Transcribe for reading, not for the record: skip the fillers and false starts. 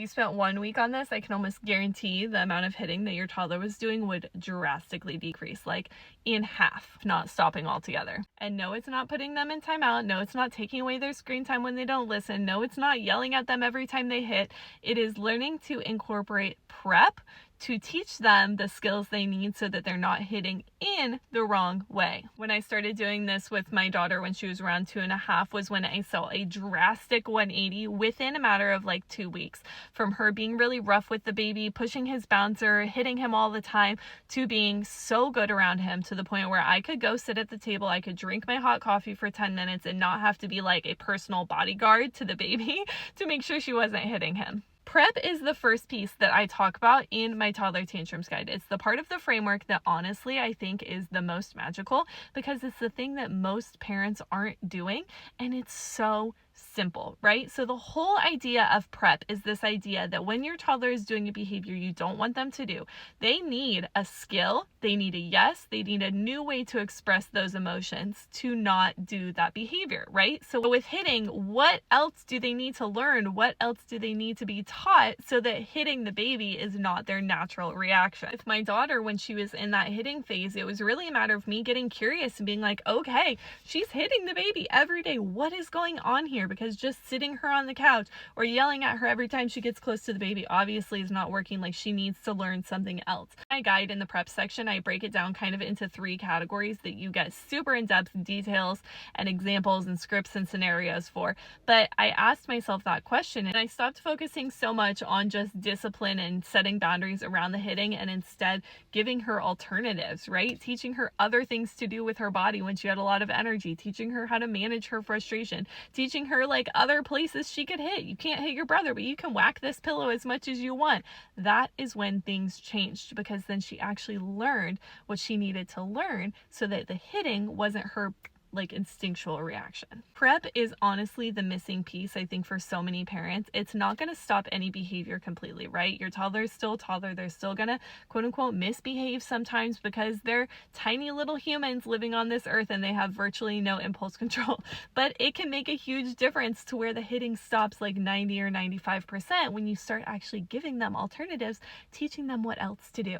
spent 1 week on this, I can almost guarantee the amount of hitting that your toddler was doing would drastically decrease, like in half, if not stopping altogether. And no, it's not putting them in timeout. No, it's not taking away their screen time when they don't listen. No, it's not yelling at them every time they hit. It is learning to incorporate prep to teach them the skills they need so that they're not hitting in the wrong way. When I started doing this with my daughter when she was around 2.5 was when I saw a drastic 180 within a matter of like 2 weeks, from her being really rough with the baby, pushing his bouncer, hitting him all the time, to being so good around him to the point where I could go sit at the table, I could drink my hot coffee for 10 minutes and not have to be like a personal bodyguard to the baby to make sure she wasn't hitting him. Prep is the first piece that I talk about in my toddler tantrums guide. It's the part of the framework that honestly I think is the most magical, because it's the thing that most parents aren't doing, and it's so simple, right? So the whole idea of prep is this idea that when your toddler is doing a behavior you don't want them to do, they need a skill, they need a yes, they need a new way to express those emotions to not do that behavior, right? So with hitting, what else do they need to learn? What else do they need to be taught so that hitting the baby is not their natural reaction? With my daughter, when she was in that hitting phase, it was really a matter of me getting curious and being like, okay, she's hitting the baby every day. What is going on here? Because just sitting her on the couch or yelling at her every time she gets close to the baby obviously is not working. Like, she needs to learn something else. My guide in the prep section, I break it down kind of into 3 categories that you get super in-depth details and examples and scripts and scenarios for. But I asked myself that question and I stopped focusing so much on just discipline and setting boundaries around the hitting, and instead giving her alternatives, right? Teaching her other things to do with her body when she had a lot of energy, teaching her how to manage her frustration, teaching her like other places she could hit. You can't hit your brother, but you can whack this pillow as much as you want. That is when things changed, because then she actually learned what she needed to learn so that the hitting wasn't her like instinctual reaction. Prep is honestly the missing piece, I think, for so many parents. It's not going to stop any behavior completely, right? Your toddler is still a toddler. They're still going to quote unquote misbehave sometimes because they're tiny little humans living on this earth and they have virtually no impulse control. But it can make a huge difference to where the hitting stops like 90 or 95% when you start actually giving them alternatives, teaching them what else to do.